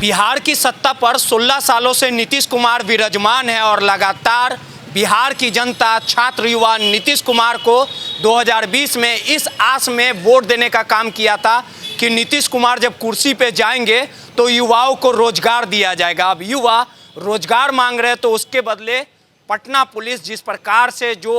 बिहार की सत्ता पर 16 सालों से नीतीश कुमार विराजमान है और लगातार बिहार की जनता, छात्र, युवा नीतीश कुमार को 2020 में इस आस में वोट देने का काम किया था कि नीतीश कुमार जब कुर्सी पे जाएंगे तो युवाओं को रोजगार दिया जाएगा। अब युवा रोजगार मांग रहे हैं तो उसके बदले पटना पुलिस जिस प्रकार से जो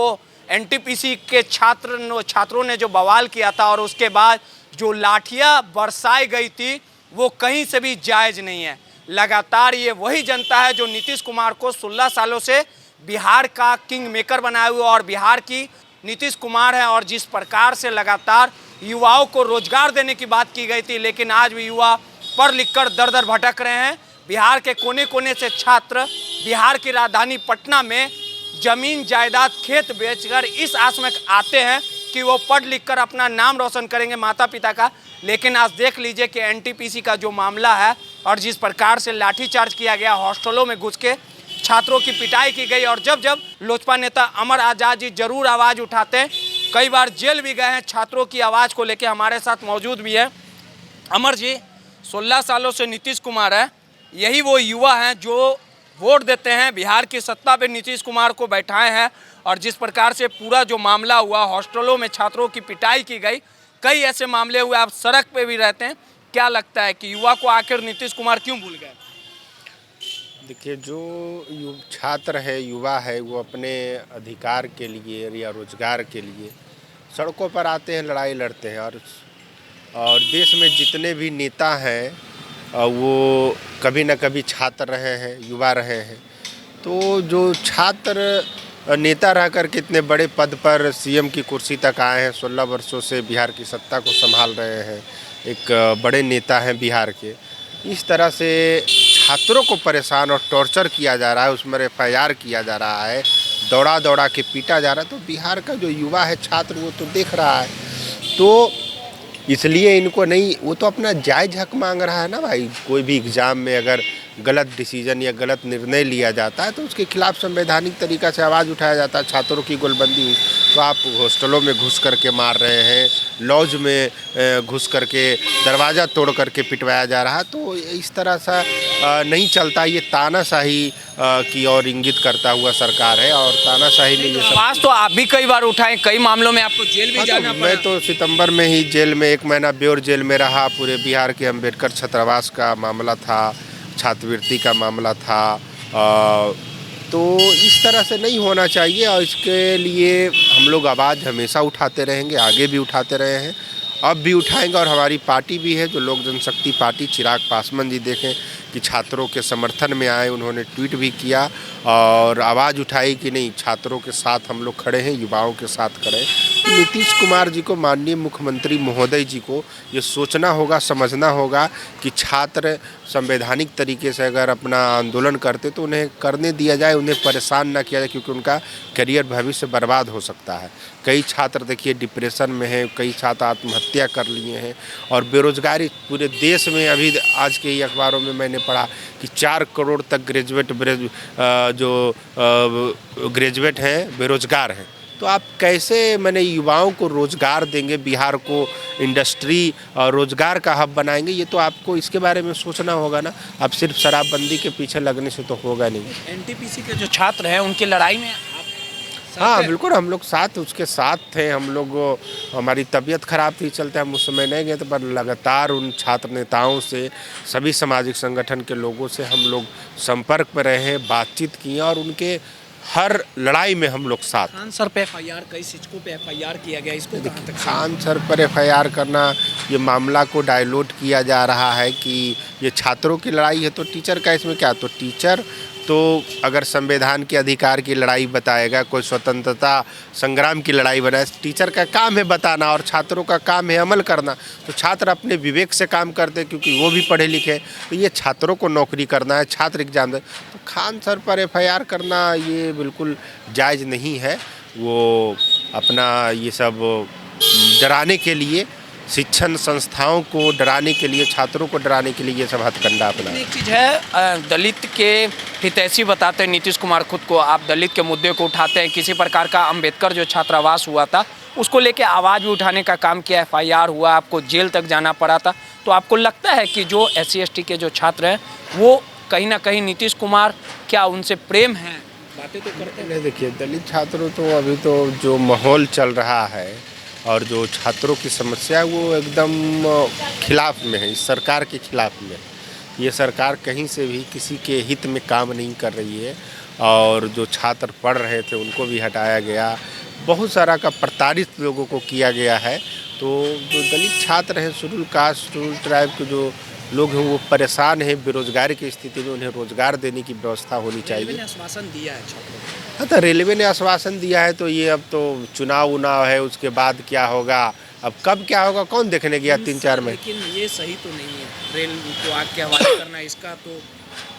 एनटीपीसी के छात्रों ने जो बवाल किया था और उसके बाद जो लाठियां बरसाई गई थी वो कहीं से भी जायज़ नहीं है। लगातार ये वही जनता है जो नीतीश कुमार को 16 सालों से बिहार का किंग मेकर बनाए हुए और बिहार की नीतीश कुमार है। और जिस प्रकार से लगातार युवाओं को रोजगार देने की बात की गई थी, लेकिन आज भी युवा पढ़ लिख कर दर दर भटक रहे हैं। बिहार के कोने कोने से छात्र बिहार की राजधानी पटना में जमीन जायदाद खेत बेचकर इस आस में आते हैं कि वो पढ़ लिख कर अपना नाम रोशन करेंगे माता पिता का। लेकिन आज देख लीजिए कि एनटीपीसी का जो मामला है और जिस प्रकार से लाठीचार्ज किया गया, हॉस्टलों में घुस के छात्रों की पिटाई की गई। और जब जब लोजपा नेता अमर आज़ाद जी जरूर आवाज़ उठाते हैं, कई बार जेल भी गए हैं छात्रों की आवाज़ को लेकर। हमारे साथ मौजूद भी है अमर जी। 16 सालों से नीतीश कुमार है, यही वो युवा हैं जो वोट देते हैं, बिहार की सत्ता पे नीतीश कुमार को बैठाए हैं। और जिस प्रकार से पूरा जो मामला हुआ, हॉस्टलों में छात्रों की पिटाई की गई, कई ऐसे मामले हुए, आप सड़क पे भी रहते हैं, क्या लगता है कि युवा को आखिर नीतीश कुमार क्यों भूल गए? देखिए, जो छात्र है, युवा है, वो अपने अधिकार के लिए या रोजगार के लिए सड़कों पर आते हैं, लड़ाई लड़ते हैं। और देश में जितने भी नेता हैं वो कभी न कभी छात्र रहे हैं, युवा रहे हैं। तो जो छात्र नेता रह कर के इतने बड़े पद पर सीएम की कुर्सी तक आए हैं, 16 वर्षों से बिहार की सत्ता को संभाल रहे हैं, एक बड़े नेता हैं बिहार के। इस तरह से छात्रों को परेशान और टॉर्चर किया जा रहा है, उसमें एफआईआर किया जा रहा है, दौड़ा दौड़ा के पीटा जा रहा है। तो बिहार का जो युवा है, छात्र, वो तो देख रहा है। तो इसलिए इनको नहीं, वो तो अपना जायज़ हक मांग रहा है ना भाई। कोई भी एग्ज़ाम में अगर गलत डिसीजन या गलत निर्णय लिया जाता है तो उसके खिलाफ संवैधानिक तरीक़ा से आवाज़ उठाया जाता है। छात्रों की गोलबंदी हुई तो आप हॉस्टलों में घुस करके मार रहे हैं, लॉज में घुस करके दरवाज़ा तोड़ करके पिटवाया जा रहा है। तो इस तरह सा नहीं चलता। ये तानाशाही की ओर इंगित करता हुआ सरकार है और तानाशाही ने ये सब। आवाज़ तो आप भी कई बार उठाएं, कई मामलों में आपको जेल भी जाना पड़ा। मैं तो सितंबर में ही जेल में 1 महीना बेउर जेल में रहा। पूरे बिहार के अम्बेडकर छात्रावास का मामला था, छात्रवृत्ति का मामला था। तो इस तरह से नहीं होना चाहिए और इसके लिए हम लोग आवाज़ हमेशा उठाते रहेंगे, आगे भी उठाते रहे हैं, अब भी उठाएंगे। और हमारी पार्टी भी है जो लोक जनशक्ति पार्टी, चिराग पासवान जी देखें कि छात्रों के समर्थन में आए, उन्होंने ट्वीट भी किया और आवाज़ उठाई कि नहीं, छात्रों के साथ हम लोग खड़े हैं, युवाओं के साथ खड़े हैं। तो नीतीश कुमार जी को, माननीय मुख्यमंत्री महोदय जी को ये सोचना होगा, समझना होगा कि छात्र संवैधानिक तरीके से अगर अपना आंदोलन करते तो उन्हें करने दिया जाए, उन्हें परेशान ना किया जाए, क्योंकि उनका करियर भविष्य बर्बाद हो सकता है। कई छात्र देखिए डिप्रेशन में हैं, कई छात्र आत्महत्या कर लिए हैं और बेरोजगारी पूरे देश में। अभी आज के ही अखबारों में मैंने पढ़ा कि 4 करोड़ तक ग्रेजुएट हैं, बेरोजगार हैं। तो आप कैसे मैंने युवाओं को रोज़गार देंगे, बिहार को इंडस्ट्री और रोज़गार का हब बनाएंगे? ये तो आपको इसके बारे में सोचना होगा ना। आप सिर्फ शराबबंदी के पीछे लगने से तो होगा नहीं। एनटीपीसी के जो छात्र हैं उनकी लड़ाई में हाँ बिल्कुल, हम लोग साथ, उसके साथ थे हम लोग। हमारी तबीयत ख़राब थी, चलते हम उस समय नहीं गए थे, पर लगातार उन छात्र नेताओं से, सभी सामाजिक संगठन के लोगों से हम लोग संपर्क में रहे, बातचीत की और उनके हर लड़ाई में हम लोग साथ। खान सर पे एफआईआर, कई शिक्षकों पे एफआईआर किया गया, इसको कहाँ तक? खान सर पर एफआईआर करना, ये मामला को डाइल्यूट किया जा रहा है कि ये छात्रों की लड़ाई है तो टीचर का इसमें क्या? तो टीचर तो अगर संविधान के अधिकार की लड़ाई बताएगा, कोई स्वतंत्रता संग्राम की लड़ाई बनाए, टीचर का काम है बताना और छात्रों का काम है अमल करना। तो छात्र अपने विवेक से काम करते हैं क्योंकि वो भी पढ़े लिखे। तो ये छात्रों को नौकरी करना है, छात्र एग्जाम दे। तो खान सर पर एफआईआर करना ये बिल्कुल जायज़ नहीं है। वो अपना ये सब डराने के लिए, शिक्षण संस्थाओं को डराने के लिए, छात्रों को डराने के लिए ये सब हथकंडा अपना। एक चीज़ है, दलित के हितैषी बताते हैं नीतीश कुमार खुद को। आप दलित के मुद्दे को उठाते हैं, किसी प्रकार का अम्बेडकर जो छात्रावास हुआ था उसको लेके आवाज़ भी उठाने का काम किया, FIR हुआ, आपको जेल तक जाना पड़ा था। तो आपको लगता है कि जो SC ST के जो छात्र हैं वो कहीं ना कहीं नीतीश कुमार क्या उनसे प्रेम है, बातें तो करते हैं? नहीं, देखिए दलित छात्रों तो अभी तो जो माहौल चल रहा है और जो छात्रों की समस्या है वो एकदम खिलाफ में है, इस सरकार के खिलाफ में। ये सरकार कहीं से भी किसी के हित में काम नहीं कर रही है और जो छात्र पढ़ रहे थे उनको भी हटाया गया, बहुत सारा का प्रताड़ित लोगों को किया गया है। तो जो दलित छात्र हैं, शेड्यूल कास्ट शेड्यूल ट्राइब के जो लोग हैं वो परेशान हैं, बेरोजगारी की स्थिति में उन्हें रोजगार देने की व्यवस्था होनी चाहिए। रेलवे ने आश्वासन दिया है छात्रों को। हाँ, तो रेलवे ने आश्वासन दिया है तो ये अब तो चुनाव उनाव है, उसके बाद क्या होगा, अब कब क्या होगा कौन देखने गया 3-4 में। लेकिन ये सही तो नहीं है, रेल को आग के हवाले करना, इसका तो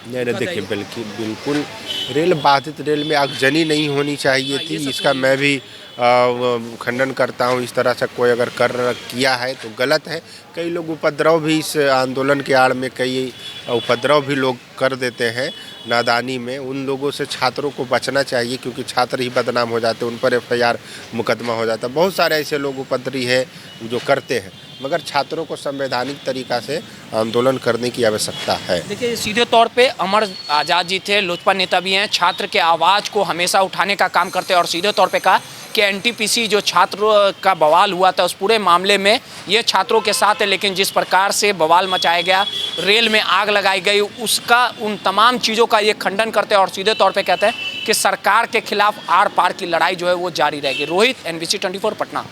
नहीं नहीं, देखिए बिल्कुल रेल बाधित, रेल में आगजनी नहीं होनी चाहिए थी, इसका मैं भी खंडन करता हूँ। इस तरह से कोई अगर किया है तो गलत है। कई लोग उपद्रव भी इस आंदोलन के आड़ में कई उपद्रव भी लोग कर देते हैं नादानी में। उन लोगों से छात्रों को बचना चाहिए क्योंकि छात्र ही बदनाम हो जाते हैं, उन पर FIR मुकदमा हो जाता है। बहुत सारे ऐसे लोग उपद्रवी है जो करते हैं, मगर छात्रों को संवैधानिक तरीक़ा से आंदोलन करने की आवश्यकता है। देखिए, सीधे तौर पे अमर आज़ाद जी थे, लोजपा नेता भी हैं, छात्र के आवाज़ को हमेशा उठाने का काम करते हैं और सीधे तौर पे कहा कि NTPC जो छात्रों का बवाल हुआ था उस पूरे मामले में ये छात्रों के साथ है, लेकिन जिस प्रकार से बवाल मचाया गया, रेल में आग लगाई गई, उसका उन तमाम चीज़ों का ये खंडन करते हैं और सीधे तौर पे कहते हैं कि सरकार के खिलाफ आर पार की लड़ाई जो है वो जारी रहेगी। रोहित, NBC 24 पटना।